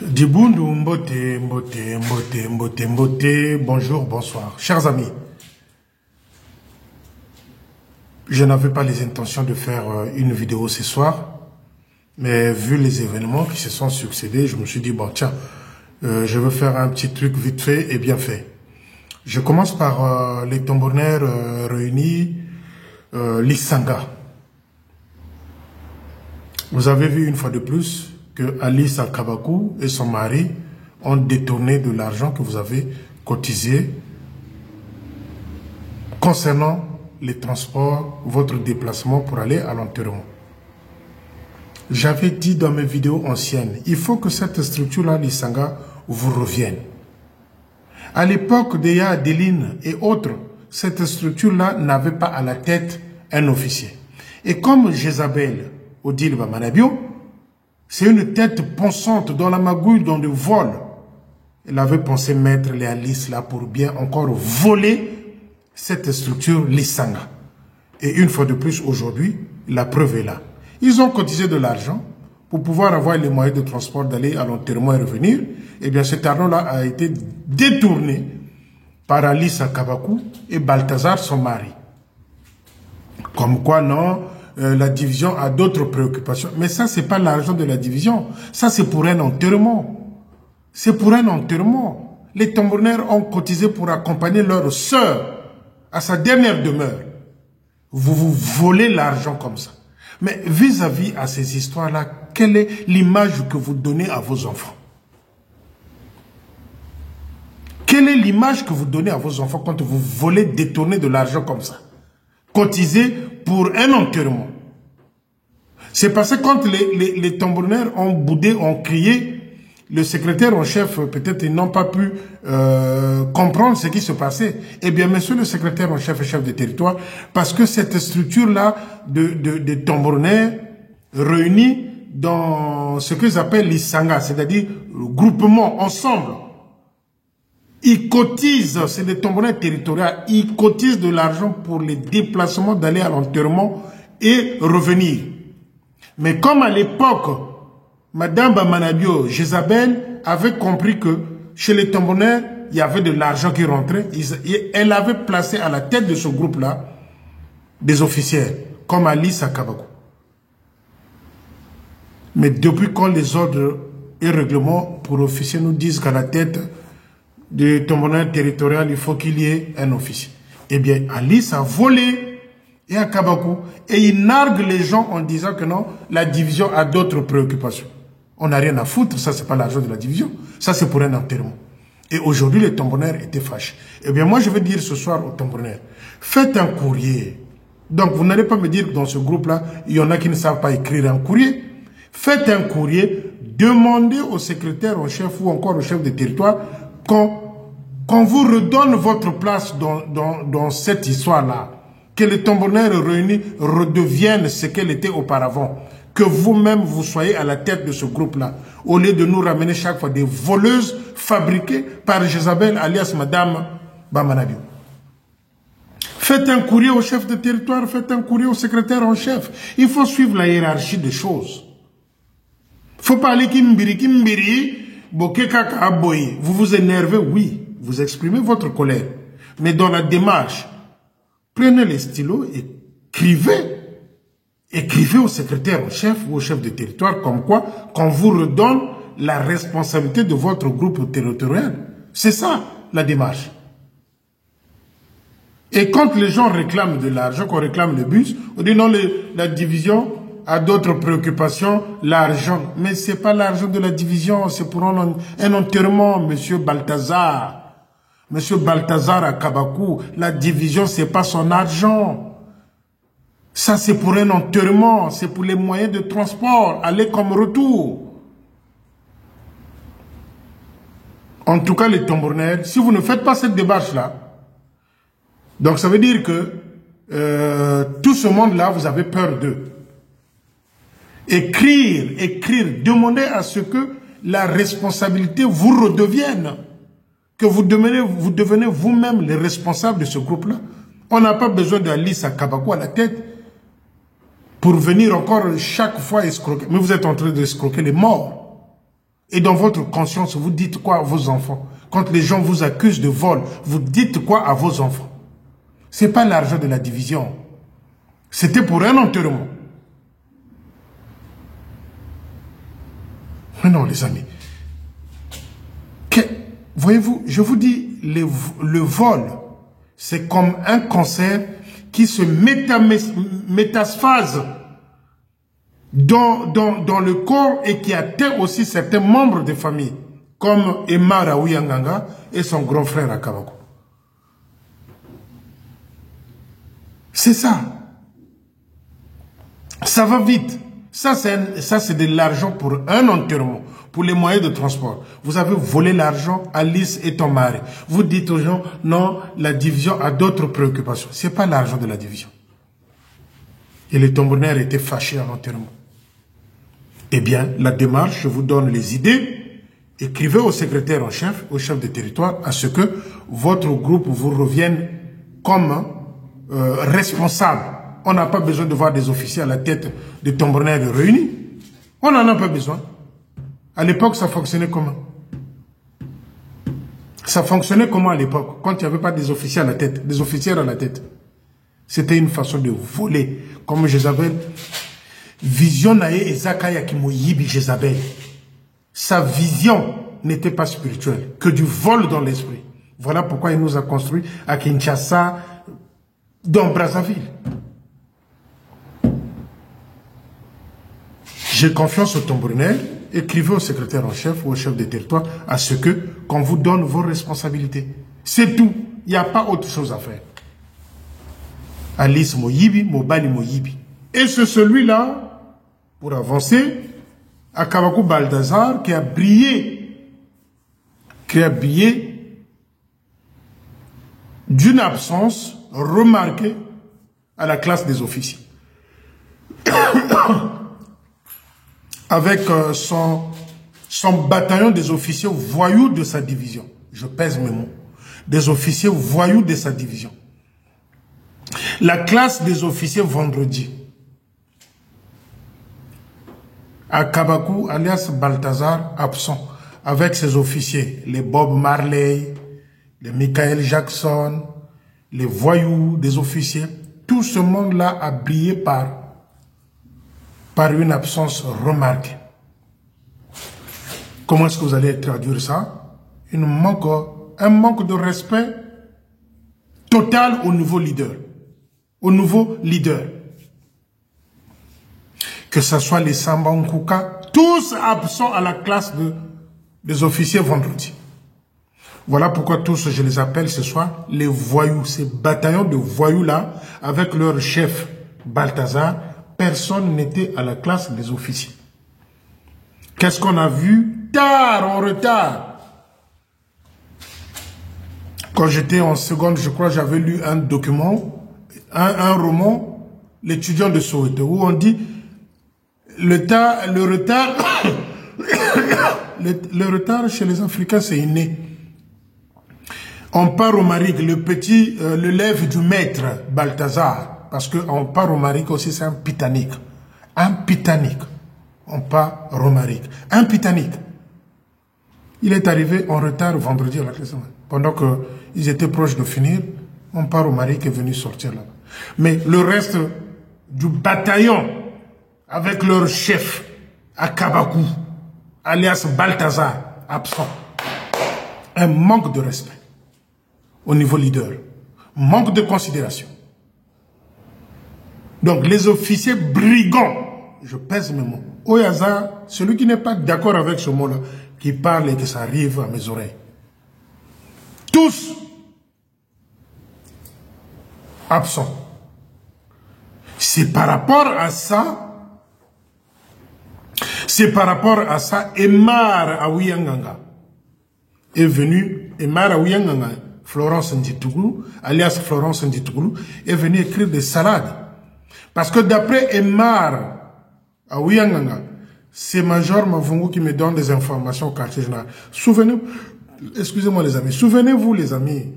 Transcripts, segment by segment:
Dibundu Mbote, Mbote, Mbote, Mbote, Mbote, bonjour, bonsoir. Chers amis, je n'avais pas les intentions de faire une vidéo ce soir, mais vu les événements qui se sont succédés, je me suis dit, bon tiens, je veux faire un petit truc vite fait et bien fait. Je commence par les tambourinaires réunis, l'Isanga. Vous avez vu une fois de plus que Alice Kabakou et son mari ont détourné de l'argent que vous avez cotisé concernant les transports, votre déplacement pour aller à l'enterrement. J'avais dit dans mes vidéos anciennes, il faut que cette structure-là, l'Isanga, vous revienne. À l'époque d'Eya Adeline et autres, cette structure-là n'avait pas à la tête un officier. Et comme Jézabel, Odile Bamanabio, c'est une tête pensante dans la magouille, dans le vol. Elle avait pensé mettre les Alice là pour bien encore voler cette structure, l'Isanga. Et une fois de plus, aujourd'hui, la preuve est là. Ils ont cotisé de l'argent pour pouvoir avoir les moyens de transport d'aller à l'enterrement et revenir. Et bien cet argent-là a été détourné par Alice Kabakou et Balthazar, son mari. Comme quoi, non, la division a d'autres préoccupations. Mais ça, c'est pas l'argent de la division. Ça, c'est pour un enterrement. C'est pour un enterrement. Les tambourinaires ont cotisé pour accompagner leur sœur à sa dernière demeure. Vous volez l'argent comme ça. Mais vis-à-vis à ces histoires-là, quelle est l'image que vous donnez à vos enfants? Quelle est l'image que vous donnez à vos enfants quand vous volez, détournez de l'argent comme ça? Cotiser pour un enterrement. C'est parce que quand les tambourinaires ont boudé, ont crié, le secrétaire en chef, peut-être ils n'ont pas pu comprendre ce qui se passait. Eh bien, monsieur le secrétaire en chef et chef de territoire, parce que cette structure-là de tambourinaires réunis dans ce qu'ils appellent l'Isanga, c'est-à-dire le groupement ensemble, ils cotisent, c'est des tambourinaires territoriaux, ils cotisent de l'argent pour les déplacements d'aller à l'enterrement et revenir. Mais comme à l'époque, Madame Bamanabio, Jézabel, avait compris que chez les tambourinaires, il y avait de l'argent qui rentrait, elle avait placé à la tête de ce groupe-là des officiels, comme Alice Kabakou. Mais depuis quand les ordres et règlements pour officiers nous disent qu'à la tête du tambourinaire territorial, il faut qu'il y ait un officier. Eh bien, Alice a volé et à Kabakou, et il nargue les gens en disant que non, la division a d'autres préoccupations. On n'a rien à foutre, ça c'est pas l'argent de la division, ça c'est pour un enterrement. Et aujourd'hui, les tambourinaires étaient fâchés. Eh bien, moi je vais dire ce soir aux tambourinaires, faites un courrier. Donc vous n'allez pas me dire que dans ce groupe-là, il y en a qui ne savent pas écrire un courrier. Faites un courrier, demandez au secrétaire en chef ou encore au chef de territoire qu'on vous redonne votre place dans cette histoire-là. Que les tambourinaires réunis redeviennent ce qu'elle était auparavant. Que vous-même, vous soyez à la tête de ce groupe-là. Au lieu de nous ramener chaque fois des voleuses fabriquées par Jézabel, alias Madame Bamanabio. Faites un courrier au chef de territoire, faites un courrier au secrétaire en chef. Il faut suivre la hiérarchie des choses. Faut pas aller kimbiri, boke kaka aboye. Vous vous énervez, oui. Vous exprimez votre colère. Mais dans la démarche, prenez les stylos et écrivez. Écrivez au secrétaire en chef ou au chef de territoire comme quoi qu'on vous redonne la responsabilité de votre groupe territorial. C'est ça la démarche. Et quand les gens réclament de l'argent, qu'on réclame le bus, on dit non, la division a d'autres préoccupations, l'argent. Mais c'est pas l'argent de la division, c'est pour un enterrement, monsieur Balthazar. Monsieur Balthazar à Kabakou, la division, c'est pas son argent. Ça, c'est pour un enterrement, c'est pour les moyens de transport, aller comme retour. En tout cas, les tambourinaires, si vous ne faites pas cette démarche-là, donc ça veut dire que tout ce monde-là, vous avez peur d'eux. Écrire, demandez à ce que la responsabilité vous redevienne. Que vous devenez vous-même les responsables de ce groupe-là. On n'a pas besoin d'Alice Kabakou à la tête pour venir encore chaque fois escroquer. Mais vous êtes en train d'escroquer les morts. Et dans votre conscience, vous dites quoi à vos enfants? Quand les gens vous accusent de vol, vous dites quoi à vos enfants? Ce n'est pas l'argent de la division. C'était pour un enterrement. Mais non, les amis. Voyez-vous, je vous dis, le vol, c'est comme un cancer qui se métasphase dans le corps et qui atteint aussi certains membres de famille, comme Emma Raouyanganga et son grand frère à Kabako. C'est ça. Ça va vite. Ça, c'est de l'argent pour un enterrement, pour les moyens de transport. Vous avez volé l'argent, Alice et ton mari. Vous dites aux gens, non, la division a d'autres préoccupations. Ce n'est pas l'argent de la division. Et les tambourinaires étaient fâchés à l'enterrement. Eh bien, la démarche, je vous donne les idées. Écrivez au secrétaire en chef, au chef de territoire, à ce que votre groupe vous revienne comme responsable. On n'a pas besoin de voir des officiers à la tête des tambourinaires réunis. On n'en a pas besoin. À l'époque, ça fonctionnait comment? Ça fonctionnait comment à l'époque, quand il n'y avait pas des officiers à la tête, des officiers à la tête? C'était une façon de voler. Comme Jézabel, vision nae ezakaya kimoyibi Jézabel. Sa vision n'était pas spirituelle, que du vol dans l'esprit. Voilà pourquoi il nous a construit à Kinshasa, dans Brazzaville. J'ai confiance au tambourinaire. Écrivez au secrétaire en chef ou au chef de territoire à ce que qu'on vous donne vos responsabilités. C'est tout. Il n'y a pas autre chose à faire. Alice Moyibi, Mobali Moyibi. Et c'est celui-là, pour avancer, à Kabako Balthazar, qui a brillé d'une absence remarquée à la classe des officiers. Avec son bataillon des officiers voyous de sa division. Je pèse mes mots. Des officiers voyous de sa division. La classe des officiers vendredi. À Kabakou, alias Balthazar, absent. Avec ses officiers. Les Bob Marley, les Michael Jackson, les voyous des officiers. Tout ce monde-là a brillé par une absence remarquée. Comment est-ce que vous allez traduire ça? Un manque de respect total au nouveau leader. Au nouveau leader. Que ce soit les Samba Nkuka, tous absents à la classe des officiers vendredi. Voilà pourquoi tous, je les appelle ce soir les voyous, ces bataillons de voyous-là, avec leur chef Balthazar. Personne n'était à la classe des officiers. Qu'est-ce qu'on a vu? Tard, en retard. Quand j'étais en seconde, je crois, j'avais lu un document, un roman, l'étudiant de Soweto, où on dit le retard chez les Africains, c'est inné. On part au Maric, le lève du maître Balthazar. Parce qu'on part au Maric aussi, c'est un pitanique. Un pitanique. On part au Maric. Un pitanique. Il est arrivé en retard vendredi à la classe. Pendant qu'ils étaient proches de finir, on part au Maric est venu sortir là-bas. Mais le reste du bataillon, avec leur chef, à Kabakou, alias Balthazar, absent. Un manque de respect au niveau leader. Manque de considération. Donc, les officiers brigands, je pèse mes mots. Au hasard, celui qui n'est pas d'accord avec ce mot-là, qui parle et que ça arrive à mes oreilles. Tous absents. C'est par rapport à ça, Emar Aouyanganga est venu, Emar Aouyanganga, Florence Nditougou, alias Florence Nditougou, est venu écrire des salades. Parce que d'après Emar Aouyanganga, c'est Major Mavungu qui me donne des informations au quartier général. Excusez-moi les amis, souvenez-vous les amis,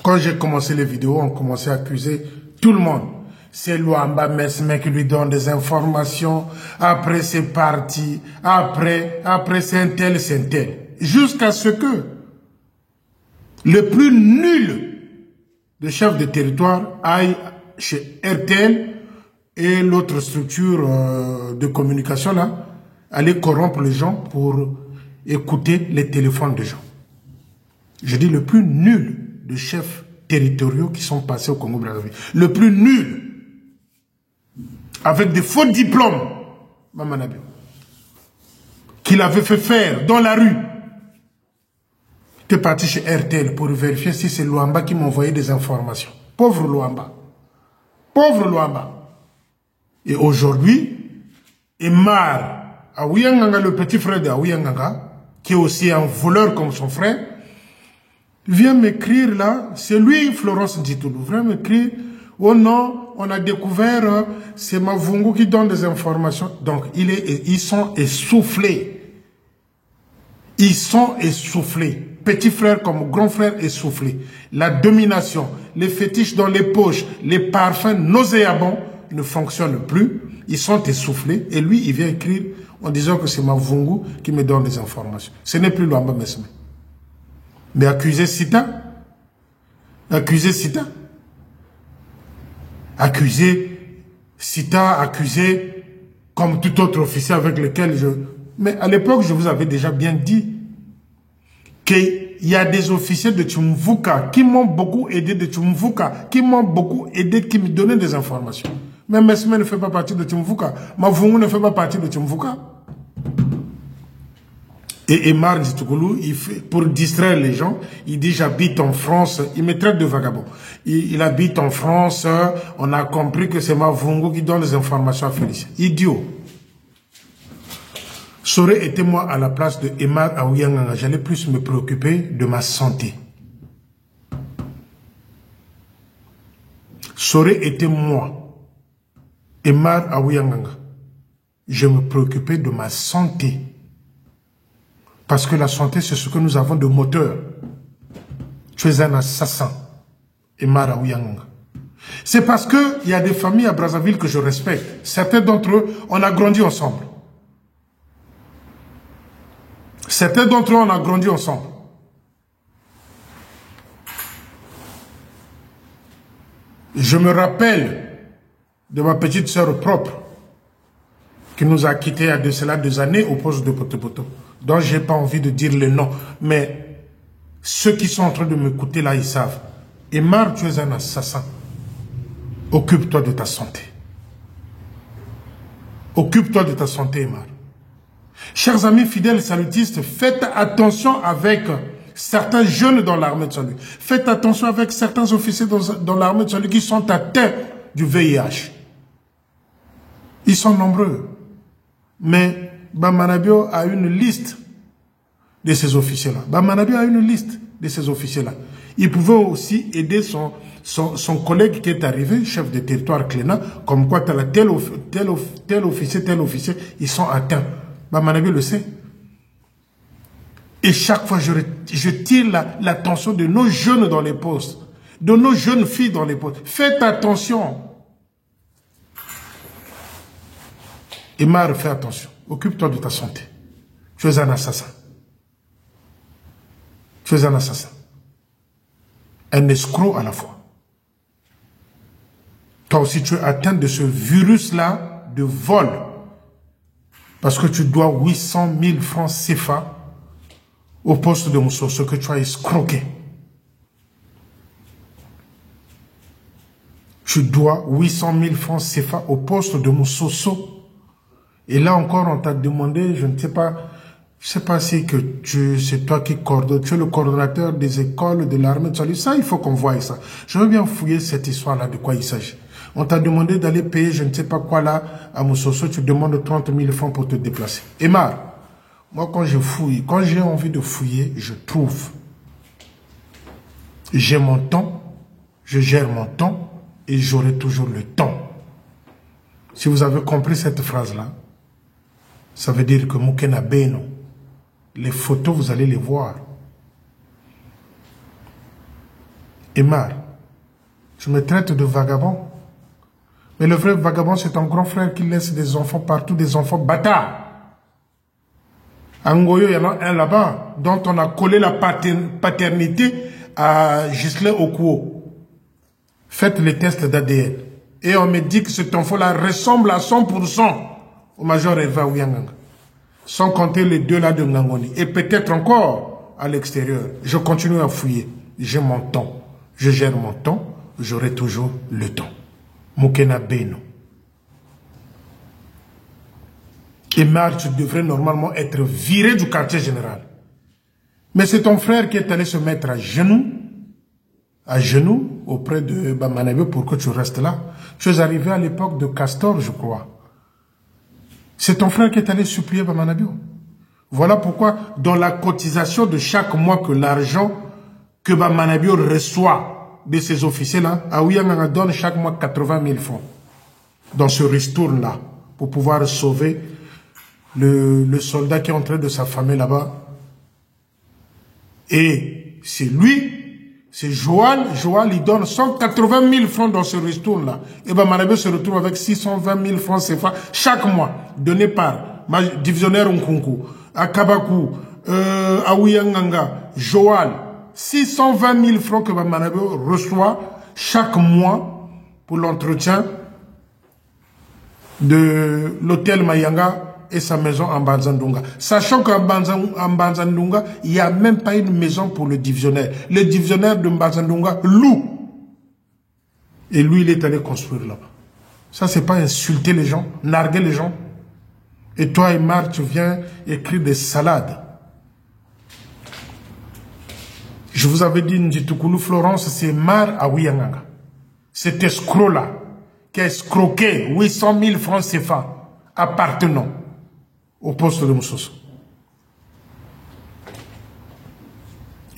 quand j'ai commencé les vidéos, on commençait à accuser tout le monde. C'est Luamba Mesme qui lui donne des informations. Après, c'est parti. Après, c'est un tel, c'est un tel. Jusqu'à ce que le plus nul de chef de territoire aille chez RTL et l'autre structure de communication là, aller corrompre les gens pour écouter les téléphones des gens. Je dis le plus nul de chefs territoriaux qui sont passés au Congo-Brazzaville. Le plus nul. Avec des faux diplômes, Mamanabio, qu'il avait fait faire dans la rue. J'étais parti chez RTL pour vérifier si c'est Luamba qui m'envoyait des informations. Pauvre Luamba. Pauvre Luamba. Et aujourd'hui, Emar Aouyanganga, le petit frère de Aouyanganga, qui est aussi un voleur comme son frère, vient m'écrire là, c'est lui, Florence Nditoulou, vient m'écrire, oh non, on a découvert, c'est Mavungu qui donne des informations. Donc, ils sont essoufflés. Ils sont essoufflés. Petit frère comme grand frère essoufflé. La domination, les fétiches dans les poches, les parfums nauséabonds ne fonctionnent plus. Ils sont essoufflés. Et lui, il vient écrire en disant que c'est Mavungu qui me donne des informations. Ce n'est plus Luamba Mesme. Mais accuser Sita, accuser comme tout autre officier avec lequel je... Mais à l'époque, je vous avais déjà bien dit qu'il y a des officiers de Tchumvuka qui m'ont beaucoup aidé qui me donnaient des informations. Mais Mesme ne fait pas partie de Tchumvuka. Mavungu ne fait pas partie de Tchumvuka. Et Emar Nditoulou, pour distraire les gens, il dit j'habite en France, il me traite de vagabond. Il habite en France, on a compris que c'est Mavungu qui donne les informations à Félicien. Idiot. Ça aurait été moi à la place de Emar Aouyanganga, j'allais plus me préoccuper de ma santé. Ça aurait été moi, Emar Aouyanganga, je me préoccupais de ma santé. Parce que la santé, c'est ce que nous avons de moteur. Tu es un assassin, Emar Aouyanganga. C'est parce qu'il y a des familles à Brazzaville que je respecte. Certains d'entre eux, on a grandi ensemble. Certains d'entre eux, on a grandi ensemble. Je me rappelle de ma petite sœur propre qui nous a quittés il y a de cela 2 années au poste de Poto-Poto. Donc, je n'ai pas envie de dire le nom. Mais ceux qui sont en train de m'écouter là, ils savent. Emar, tu es un assassin. Occupe-toi de ta santé. Occupe-toi de ta santé, Emar. Chers amis fidèles salutistes, faites attention avec certains jeunes dans l'armée de salut. Faites attention avec certains officiers dans l'armée de salut qui sont atteints du VIH. Ils sont nombreux. Mais Bamanabio a une liste de ces officiers-là. Bamanabio a une liste de ces officiers-là. Il pouvait aussi aider son collègue qui est arrivé, chef de territoire Cléna, comme quoi tel officier, ils sont atteints. Bamanabio le sait. Et chaque fois, je tire l'attention de nos jeunes dans les postes, de nos jeunes filles dans les postes. Faites attention. Emar, fais attention. Occupe-toi de ta santé. Tu es un assassin. Tu es un assassin. Un escroc à la fois. Toi aussi, tu es atteint de ce virus-là de vol. Parce que tu dois 800 000 francs CFA au poste de Mousso, ce que tu as escroqué. Tu dois 800 000 francs CFA au poste de Moussoso. Et là encore, on t'a demandé, je ne sais pas si c'est toi qui coordonne, tu es le coordonnateur des écoles de l'armée de salut. Ça, il faut qu'on voie ça. Je veux bien fouiller cette histoire-là, de quoi il s'agit. On t'a demandé d'aller payer, je ne sais pas quoi là, à Moussoso, tu demandes 30 000 francs pour te déplacer. Emar, moi quand je fouille, quand j'ai envie de fouiller, je trouve. J'ai mon temps, je gère mon temps, et j'aurai toujours le temps. Si vous avez compris cette phrase-là, ça veut dire que Moukena Beno, les photos, vous allez les voir. Emar, je me traite de vagabond. Mais le vrai vagabond, c'est ton grand frère qui laisse des enfants partout, des enfants bâtards. À Ngoyo, il y en a un là-bas, dont on a collé la paternité à Ghislain Okuo. Faites les tests d'ADN. Et on me dit que cet enfant-là ressemble à 100% au major Eva Ouyanganga. Sans compter les deux là de Ngangoni. Et peut-être encore à l'extérieur. Je continue à fouiller. J'ai mon temps. Je gère mon temps. J'aurai toujours le temps. Moukena Beno. Et Marc devrait normalement être viré du quartier général. Mais c'est ton frère qui est allé se mettre à genoux, auprès de Bamanabio pour que tu restes là. Tu es arrivé à l'époque de Castor, je crois. C'est ton frère qui est allé supplier Bamanabio. Voilà pourquoi, dans la cotisation de chaque mois, que l'argent que Bamanabio reçoit de ces officiers-là, Aouyanganga donne chaque mois 80 000 francs. Dans ce ristourne-là, pour pouvoir sauver le soldat qui est en train de s'affamer là-bas. Et c'est lui, c'est Joal, il donne 180 000 francs dans ce ristourne-là. Et Bamanabio se retrouve avec 620 000 francs CFA chaque mois, donné par divisionnaire Nkunku, Akabakou, Aouyanganga, Joal. 620 000 francs que Bamanabio reçoit chaque mois pour l'entretien de l'hôtel Mayanga et sa maison en Banzandunga. Sachant qu'en Banzandunga, il n'y a même pas une maison pour le divisionnaire. Le divisionnaire de Banzandunga loue. Et lui, il est allé construire là-bas. Ça, c'est pas insulter les gens, narguer les gens. Et toi, Aymar, tu viens écrire des salades. Je vous avais dit, Ndjitoukoulou Florence, c'est Mar Aouyanganga. Cet escroc-là, qui a escroqué 800 000 francs CFA appartenant au poste de Moussoso.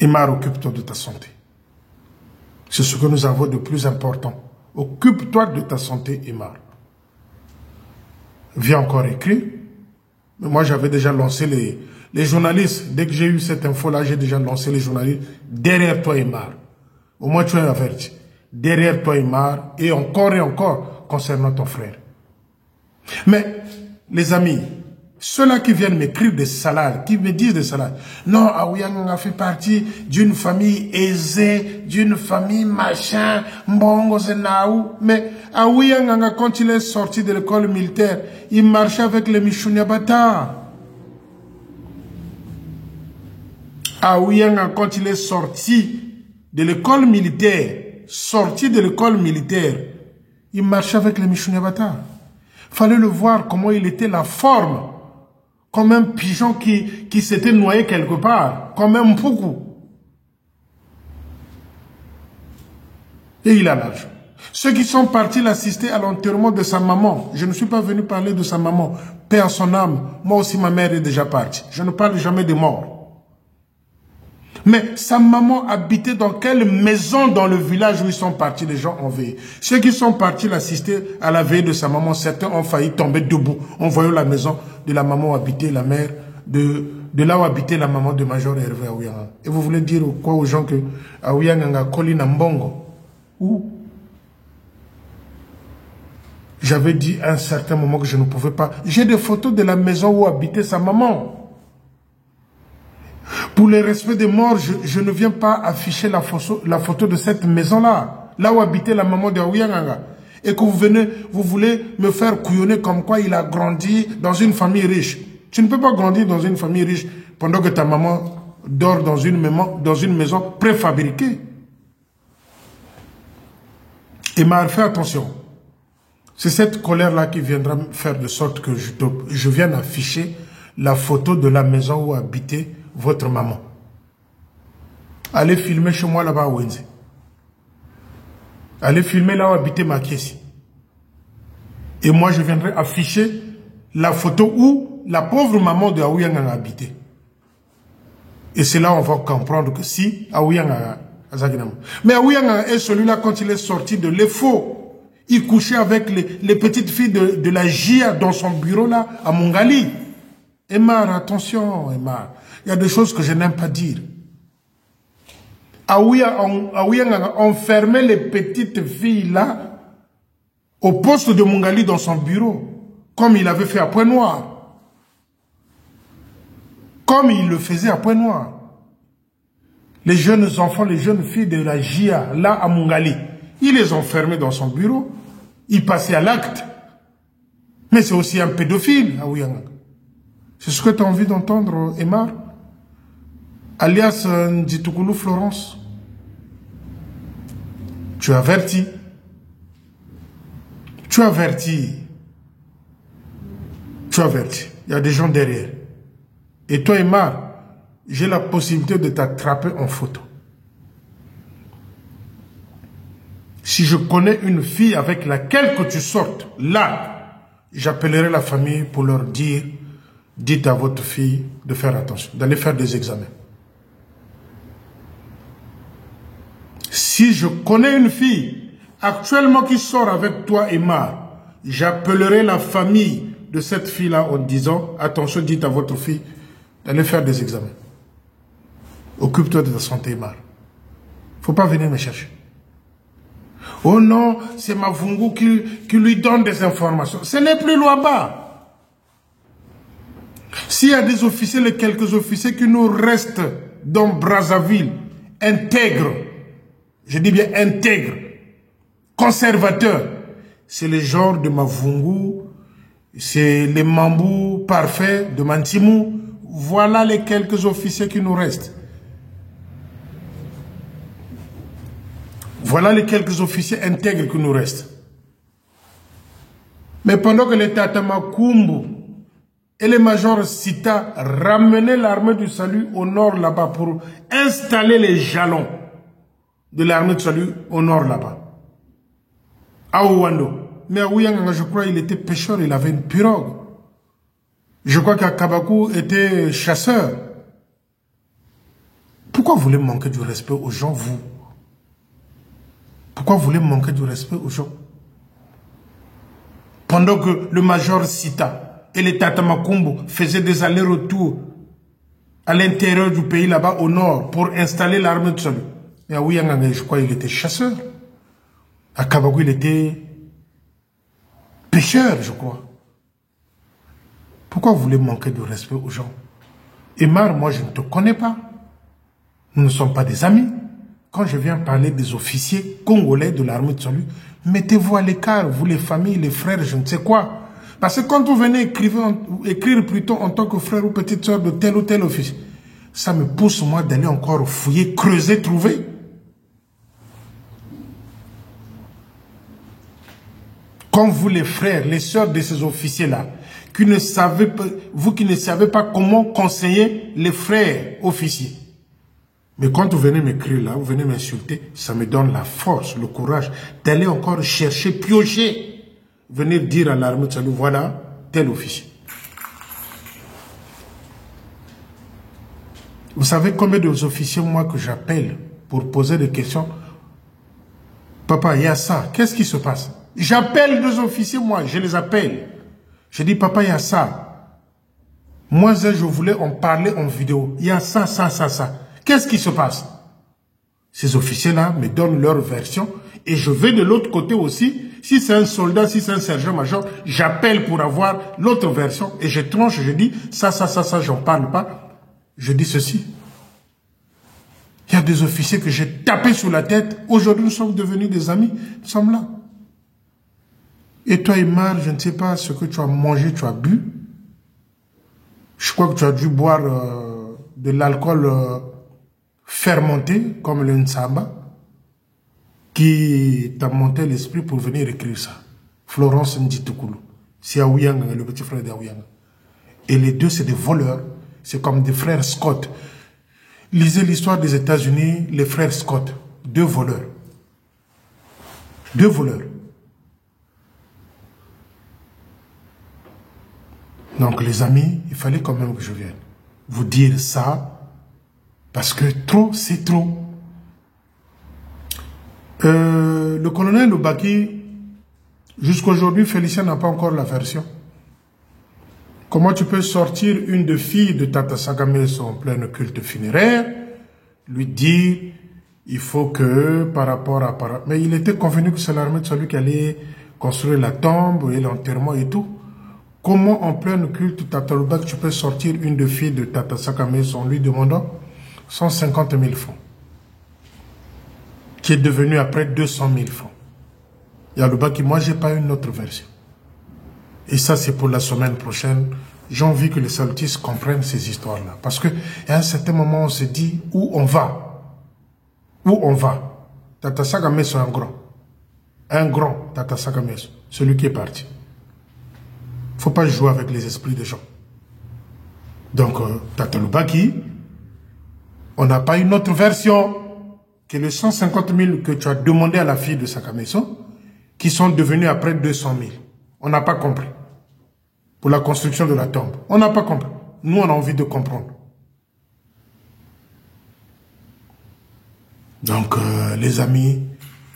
Imar, occupe-toi de ta santé. C'est ce que nous avons de plus important. Occupe-toi de ta santé, Imar. Viens encore écrire. Mais moi, j'avais déjà lancé les journalistes. Dès que j'ai eu cette info-là, j'ai déjà lancé les journalistes. Derrière toi, Imar. Au moins, tu es averti. Derrière toi, Imar. Et encore, concernant ton frère. Mais, les amis, ceux-là qui viennent m'écrire des salades, qui me disent des salades. Non, Aouyanganga fait partie d'une famille aisée, d'une famille machin, mbongo zenaou. Mais Aouyanganga, quand il est sorti de l'école militaire, il marchait avec les Michuniabata. Aouyanganga, quand il est sorti de l'école militaire, il marchait avec les Michuniabata. Fallait le voir comment il était la forme. Comme un pigeon qui s'était noyé quelque part. Comme un mpoukou. Et il a l'argent. Ceux qui sont partis l'assister à l'enterrement de sa maman. Je ne suis pas venu parler de sa maman. Paix à son âme. Moi aussi, ma mère est déjà partie. Je ne parle jamais des morts. Mais sa maman habitait dans quelle maison dans le village où ils sont partis, les gens ont veillé. Ceux qui sont partis l'assister à la veille de sa maman, certains ont failli tomber debout en voyant la maison de la maman où habitait la mère, de là où habitait la maman de Major Hervé Aouyanganga. Et vous voulez dire quoi aux gens que Aouyanganga colle na mbongo? Où? J'avais dit à un certain moment que je ne pouvais pas. J'ai des photos de la maison où habitait sa maman. Pour le respect des morts, je ne viens pas afficher la photo de cette maison-là, là où habitait la maman de Aouyanganga. Et que vous voulez me faire couillonner comme quoi il a grandi dans une famille riche. Tu ne peux pas grandir dans une famille riche pendant que ta maman dort dans une maison préfabriquée. Et m'a fait attention. C'est cette colère-là qui viendra faire de sorte que je vienne afficher la photo de la maison où habitait votre maman. Allez filmer chez moi là-bas à Wenze. Allez filmer là où habitait ma Kiesi. Et moi, je viendrai afficher la photo où la pauvre maman de Aouyanganga habitait. Et c'est là où on va comprendre que si Aouyanganga... Mais Aouyanganga est celui-là quand il est sorti de l'EFO. Il couchait avec les petites filles de la GIA dans son bureau là, à Mongali. Emar, attention, Emar. Il y a des choses que je n'aime pas dire. Aouyanganga enfermait les petites filles là au poste de Mungali dans son bureau, comme il avait fait à Pointe-Noire. Comme il le faisait à Pointe-Noire. Les jeunes enfants, les jeunes filles de la JIA, là à Mungali, il les enfermait dans son bureau. Il passait à l'acte. Mais c'est aussi un pédophile à Ouyanga. C'est ce que tu as envie d'entendre, Emar, alias Ndjitoukoulou Florence. Tu avertis. Tu avertis. Tu avertis. Il y a des gens derrière. Et toi, Emar, j'ai la possibilité de t'attraper en photo. Si je connais une fille avec laquelle que tu sortes, là, j'appellerai la famille pour leur dire, dites à votre fille de faire attention, d'aller faire des examens. Si je connais une fille actuellement qui sort avec toi, Emar, j'appellerai la famille de cette fille-là en disant, attention, dites à votre fille d'aller faire des examens. Occupe-toi de ta santé, Emar. Faut pas venir me chercher. Oh non, c'est Mavungu qui lui donne des informations. Ce n'est plus Louaba. S'il y a des officiers, les quelques officiers qui nous restent dans Brazzaville, intègres, je dis bien intègres, conservateurs, c'est le genre de Mavungu, c'est les Mambou parfaits de Mantimou. Voilà les quelques officiers qui nous restent. Voilà les quelques officiers intègres qui nous restent. Mais pendant que les Tatamakumbu et les majors Sita ramenaient l'armée du salut au nord là-bas pour installer les jalons de l'armée du salut au nord là-bas. À Ouando. Mais à Ouyanga, je crois qu'il était pêcheur, il avait une pirogue. Je crois qu'à Kabakou était chasseur. Pourquoi vous voulez manquer du respect aux gens, vous? Pourquoi vous voulez manquer du respect aux gens? Pendant que le major Sita et les Tatamakumbu faisaient des allers-retours à l'intérieur du pays là-bas au nord pour installer l'armée de salut. Mais à Ouyanga, je crois qu'il était chasseur. À Kabakou, il était pêcheur, je crois. Pourquoi vous voulez manquer de respect aux gens? Emar, moi je ne te connais pas. Nous ne sommes pas des amis. Quand je viens parler des officiers congolais de l'armée de salut, mettez-vous à l'écart, vous les familles, les frères, je ne sais quoi. Parce que quand vous venez écrire plutôt en tant que frère ou petite soeur de tel ou tel officier, ça me pousse moi d'aller encore fouiller, creuser, trouver. Comme vous les frères, les sœurs de ces officiers-là, qui ne savez pas, vous qui ne savez pas comment conseiller les frères officiers. Mais quand vous venez m'écrire là, vous venez m'insulter, ça me donne la force, le courage d'aller encore chercher, piocher, venir dire à l'armée de salut, voilà, tel officier. Vous savez combien de officiers, moi, que j'appelle pour poser des questions? Papa, il y a ça, qu'est-ce qui se passe? J'appelle des officiers, moi, je les appelle. Je dis, papa, il y a ça. Moi, je voulais en parler en vidéo. Il y a ça, ça, ça, ça. Qu'est-ce qui se passe? Ces officiers-là me donnent leur version et je vais de l'autre côté aussi. Si c'est un soldat, si c'est un sergent-major, j'appelle pour avoir l'autre version et je tranche, je dis ça, ça, ça, ça, j'en parle pas. Je dis ceci. Il y a des officiers que j'ai tapé sur la tête. Aujourd'hui, nous sommes devenus des amis. Nous sommes là. Et toi, Emar, je ne sais pas ce que tu as mangé, tu as bu. Je crois que tu as dû boire de l'alcool fermenté, comme le Nsamba, qui t'a monté l'esprit pour venir écrire ça. Florence Ndjitoukoulou. C'est Aouyanga, le petit frère d'Aouyanga. Et les deux, c'est des voleurs. C'est comme des frères Scott. Lisez l'histoire des États-Unis, les frères Scott. Deux voleurs. Deux voleurs. Donc les amis, il fallait quand même que je vienne vous dire ça, parce que trop, c'est trop. Le colonel Oubaki, jusqu'aujourd'hui, Félicien n'a pas encore la version. Comment tu peux sortir une des filles de Tata Sagamé en plein culte funéraire, lui dire, il faut que, par rapport à... Mais il était convenu que c'est l'armée de celui qui allait construire la tombe et l'enterrement et tout. Comment en plein culte Tata Loubak, tu peux sortir une de filles de Tata Sakameso en lui demandant 150 000 francs, qui est devenu après 200 000 francs. Il y a Loubak qui, moi, j'ai pas une autre version. Et ça, c'est pour la semaine prochaine. J'ai envie que les salutistes comprennent ces histoires-là. Parce qu'à un certain moment, on se dit où on va. Où on va. Tata Sakameso est un grand. Un grand Tata Sakameso. Celui qui est parti. Il ne faut pas jouer avec les esprits des gens. Donc, Tata Loubaki, on n'a pas une autre version que les 150 000 que tu as demandé à la fille de Sakameso, qui sont devenus après 200 000. On n'a pas compris. Pour la construction de la tombe. On n'a pas compris. Nous, on a envie de comprendre. Donc, les amis,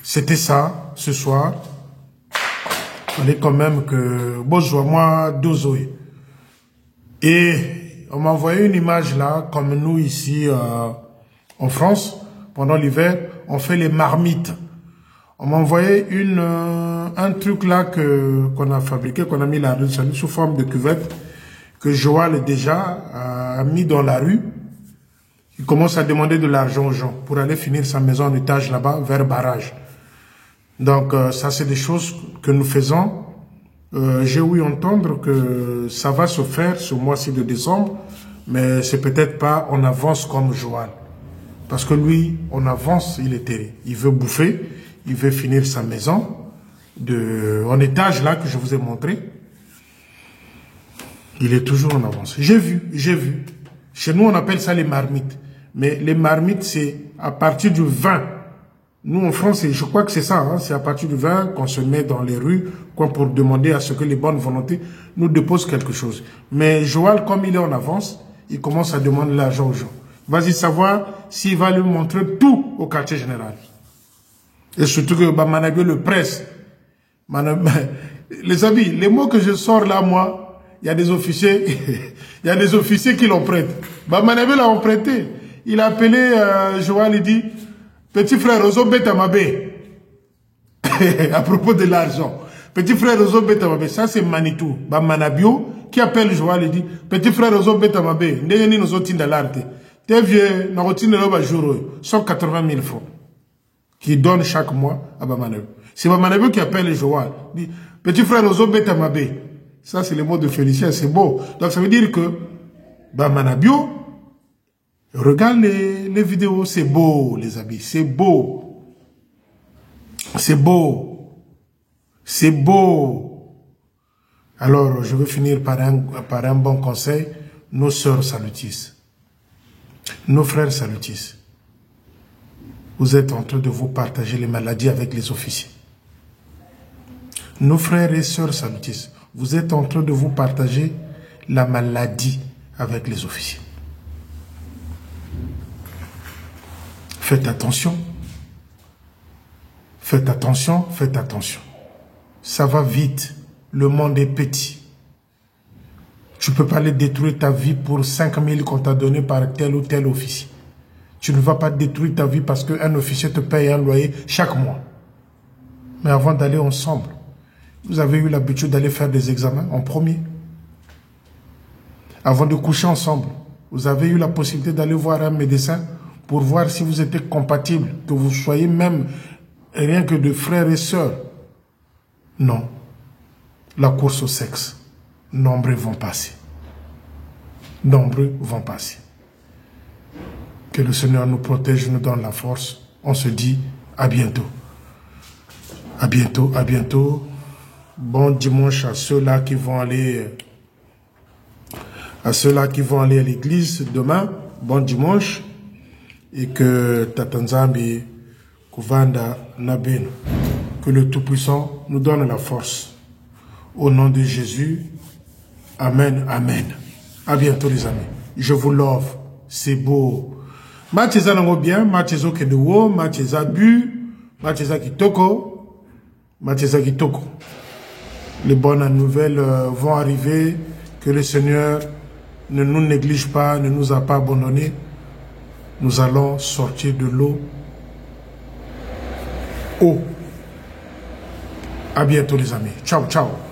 c'était ça, ce soir. Il fallait quand même que... Bonjour, moi, Dozoé. Et on m'a envoyé une image là, comme nous ici en France, pendant l'hiver, on fait les marmites. On m'a envoyé un truc là qu'on a fabriqué, qu'on a mis la rue sous forme de cuvette, que Joël déjà a mis dans la rue. Il commence à demander de l'argent aux gens pour aller finir sa maison en étage là-bas, vers Barrage. Donc ça c'est des choses que nous faisons. J'ai ouï entendre que ça va se faire ce mois-ci de décembre, mais c'est peut-être pas en avance comme Joël. Parce que lui, en avance, il est terrible. Il veut bouffer, il veut finir sa maison en étage là que je vous ai montré. Il est toujours en avance. J'ai vu. Chez nous, on appelle ça les marmites. Mais les marmites, c'est à partir du 20. Nous, en France, je crois que c'est ça. Hein, c'est à partir du 20 qu'on se met dans les rues pour demander à ce que les bonnes volontés nous déposent quelque chose. Mais Joël, comme il est en avance, il commence à demander l'argent aux gens. Vas-y savoir s'il va lui montrer tout au quartier général. Et surtout que Manabio le presse. Les amis, les mots que je sors là, moi, il y a des officiers, il y a des officiers qui l'ont prêté. Manabio l'a prêté. Il a appelé Joël, il dit, petit frère Ozo Betamabé, à propos de l'argent. Petit frère Ozo Betamabé, ça c'est Manitou. Manabio qui appelle Joël, il dit, petit frère Ozo Betamabé, n'ayez nous autres dans l'arte. T'es vieux, n'a routine de l'oba jour, 180 000 francs. Qui donne chaque mois à Bamanabio. C'est Bamanabio qui appelle Joël. Dit, petit frère Ozo Betamabé. Ça, c'est le mot de Félicien, c'est beau. Donc, ça veut dire que Bamanabio, regarde les vidéos, c'est beau, les amis, c'est beau. C'est beau. C'est beau. Alors, je veux finir par un bon conseil. Nos sœurs salutistes. Nos frères salutistes. Vous êtes en train de vous partager les maladies avec les officiers. Nos frères et sœurs salutistes, vous êtes en train de vous partager la maladie avec les officiers. Faites attention. Faites attention, faites attention. Ça va vite. Le monde est petit. Tu ne peux pas aller détruire ta vie pour 5 000 qu'on t'a donné par tel ou tel officier. Tu ne vas pas détruire ta vie parce qu'un officier te paye un loyer chaque mois. Mais avant d'aller ensemble, vous avez eu l'habitude d'aller faire des examens en premier. Avant de coucher ensemble, vous avez eu la possibilité d'aller voir un médecin pour voir si vous étiez compatibles, que vous soyez même rien que de frères et sœurs. Non. La course au sexe. Nombreux vont passer. Nombreux vont passer. Que le Seigneur nous protège, nous donne la force. On se dit à bientôt. À bientôt, à bientôt. Bon dimanche à ceux-là qui vont aller à l'église demain. Bon dimanche. Et que Tatanzambi Kuvanda Naben, que le Tout-Puissant nous donne la force. Au nom de Jésus. Amen, amen. À bientôt les amis. Je vous love. C'est beau. Mathieza nango bien, Mathieza kedewo, Mathieza bu, Mathieza kitoko, Mathieza kitoko. Les bonnes nouvelles vont arriver, que le Seigneur ne nous néglige pas, ne nous a pas abandonnés. Nous allons sortir de l'eau haut. À bientôt les amis. Ciao, ciao.